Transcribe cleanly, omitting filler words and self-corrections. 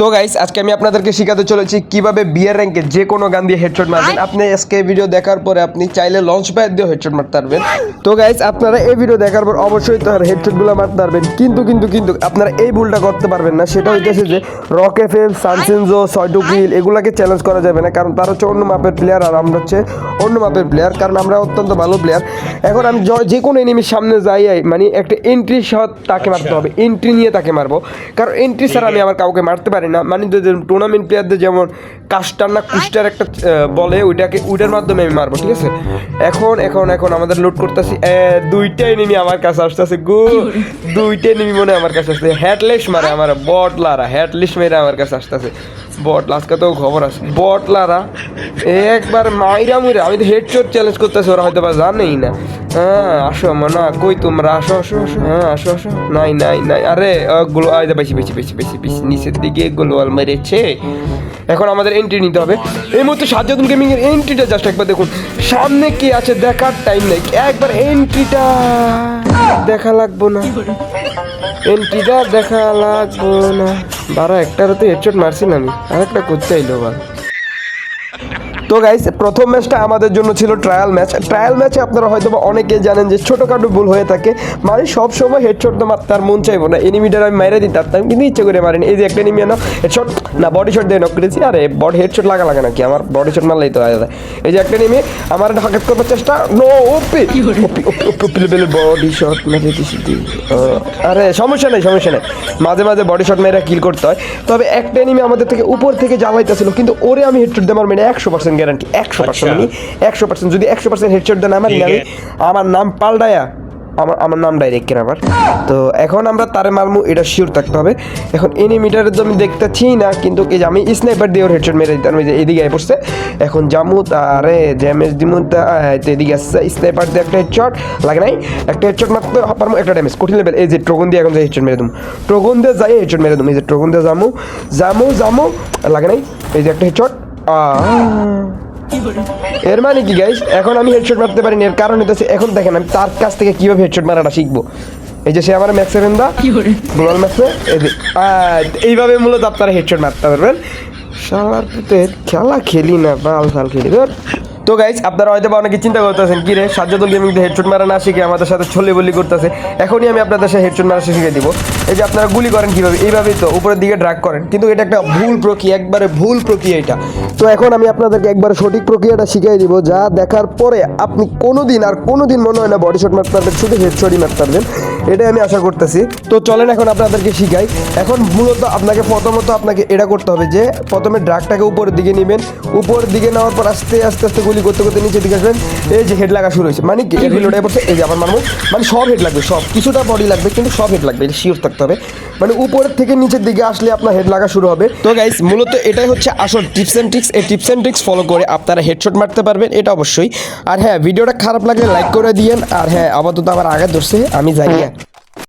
তো গাইস আজকে আমি আপনাদেরকে শেখাতে চলেছি কিভাবে বিয়ার র্যাঙ্কে যে কোনো গান দিয়ে হেডশট মারবেন। আপনি আজকে ভিডিও দেখার পরে আপনি চাইলে লঞ্চ প্যাড দিয়ে হেডশট মারতে পারবেন। তো গাইস আপনারা এই ভিডিও দেখার পর অবশ্যই তার হেডশটগুলো মারতে পারবেন, কিন্তু আপনারা এই ভুলটা করতে পারবেন না। সেটা হইতেছে যে রক এফএম, সানসেনজো, সয়টু কিল এগুলাকে চ্যালেঞ্জ করা যাবে না, কারণ তারা হচ্ছে অন্য মাপের প্লেয়ার আর আমরা হচ্ছে অন্য মাপের প্লেয়ার, কারণ আমরা অত্যন্ত ভালো প্লেয়ার। এখন আমি যে কোনো এনিমির সামনে যাই মানে একটা এন্ট্রি শট তাকে মারতে হবে, এন্ট্রি নিয়ে তাকে মারবো, কারণ এন্ট্রি ছাড়া আমি আমার কাউকে মারতে পারি না। মানে টুর্নামেন্ট প্লেয়ারদের যেমন কাস্টার না কুস্টার একটা বলে, ওইটার মাধ্যমে আমি মারবো, ঠিক আছে। এখন আমাদের লুট করতেছি, দুইটা এনিমি আমার কাছে আসতেছে, দুইটা এনিমি মনে আমার কাছে আসতেছে, হেডলেস মারে আমার বটলারা, হেডলেস মেরে আমার কাছে আসতেছে বটলা। আজকে তো খবর আছে বটলারা একবার মাইরা মুইরা, আমি তো হেডশট চ্যালেঞ্জ করতেছি, ওরা হয়তো বা জানেই না। হ্যাঁ আসো না, কই তোমরা আসো, হ্যাঁ আসো নাই, আরে গুলো বেশি নিচের দিকে গোলওয়াল মেরেছে। এখন আমাদের এন্ট্রি নিতে হবে এই মুহূর্তে। সাজ্জাদুল গেমিং এর এন্ট্রিটা জাস্ট একবার দেখুন, সামনে কি আছে দেখার টাইম নেই, একবার এন্ট্রিটা দেখা লাগবো না, এন্ট্রিটা দেখা লাগবো না। বারা একটার তো হেডশট মারছিলাম আমি, আরেকটা করতে আইলো বা। তো গাইস প্রথম ম্যাচটা আমাদের জন্য ছিল ট্রায়াল ম্যাচে আপনারা হয়তো অনেকেই জানেন যে ছোটোখাটো ভুল হয়ে থাকে, মানে সব সময় হেডশট তো মারতে আর মন চাইবো না, এনিমিটার আমি মাইরে দিতে পারতাম কিন্তু ইচ্ছে করে মারিনি। এই যে একটা এনিমি না হেডশট না বডি শট দিয়ে নক করেছি, আরে বডি হেডশট লাগা নাকি, আমার বডি শট মারলেই তো হয়। এই যে একটা এনিমি আমার ঢাকাত করার চেষ্টা, নো ওপি বডি শট মেরে দিছি। আরে সমস্যা নেই, মাঝে মাঝে বডি শট মেরে কিল করতে হয়। তবে একটা এনিমি আমাদের থেকে উপর থেকে জ্বালাইতেছিল, কিন্তু ওরে আমি হেডশট দিয়ে মারবো না, 100% গ্যারান্টি, 100% আমি 100% যদি 100% হেডশট দেন আমার নাম পাল্টায়া আমার নাম ডাইরেক্ট কেন আবার। তো এখন আমরা তারে মারমু, এটা শিওর থাকতে হবে। এখন এনিমিটার তো আমি দেখতেছি না, কিন্তু এই যে আমি স্নাইপার দিয়ে ওর হেডশট মেরে দিতাম, ওই যে এদিকে আয় পড়ছে। এখন জামু তারে ড্যামেজ দিমু, তো এদিকে আসছে স্নাইপার দিয়ে একটা হেডশট লাগে নাই, একটা হেডশট মারতে পারবো, একটা ড্যামেজ কঠিন লেভেল। এই যে ট্রোগন দিয়ে এখন যে হেডশট মেরে দিম, ট্রোগন দিয়ে যাই হেডশট মেরে দিম, এই যে ট্রোগন দিয়ে জামু লাগে নাই, এই যে একটা হেডশট। এর মানে কি গাইস, এখন আমি হেডশট মারতে পারিনি, এর কারণ হচ্ছে এখন দেখেন আমি তার কাছ থেকে কিভাবে হেডশট মারাটা শিখবো। এই যে সে আমার ম্যাক্স সেভেন দা গ্লোবাল ম্যাক্সে, এইভাবে মূলত আপনারা হেডশট মারতে পারবেন। শালার পুতের খেলা খেলি না, বাল খেলি। তো গাইস আপনারা হয়তো অনেকে চিন্তা করতেছেন কি রে সাজ্জাদুল গেমিং হেডশট মারা না শিখে আমাদের সাথে ছলে বলি করতেছে। এখনই আমি আপনাদের সাথে হেডশট মারা শিখিয়ে দিব। এই যে আপনারা গুলি করেন কিভাবে, এইভাবেই তো উপরের দিকে ড্র্যাগ করেন, কিন্তু এটা একটা ভুল প্রক্রিয়া, একবারে ভুল প্রক্রিয়া এটা। তো এখন আমি আপনাদেরকে একবারে সঠিক প্রক্রিয়াটা শিখিয়ে দিব, যা দেখার পরে আপনি কোনোদিন মনে হয় না বডি শট মারতে পারবেন, শুধু হেডশটই মারতে পারবেন, এটাই আমি আশা করতেছি। তো চলেন এখন আপনাদেরকে শিখাই। এখন মূলত প্রথমত আপনাকে এটা করতে হবে যে প্রথমে ড্রাগটাকে উপরের দিকে নেবেন, উপরের দিকে নেওয়ার পর আস্তে আস্তে গুলি করতে নিচের দিকে আসবেন। এই যে হেড লাগা শুরু হয়েছে, মানে কি রিলোডে পড়ছে, এই যে আবার মারবো, মানে সব হেড লাগবে, সব কিছুটা বডি লাগবে কিন্তু সব হেড লাগবে, এটা শিওর থাকতে হবে। মানে উপরের থেকে নিচের দিকে আসলে আপনার হেড লাগা শুরু হবে। তো গাইস মূলত এটাই হচ্ছে আসল টিপস অ্যান্ড ট্রিক্স। এই টিপস অ্যান্ড ট্রিক্স ফলো করে আপনারা হেডশট মারতে পারবেন, এটা অবশ্যই। আর হ্যাঁ ভিডিওটা খারাপ লাগলে লাইক করে দিয়েন। আর হ্যাঁ আপাতত আমার আগে ধরছে, আমি যাই।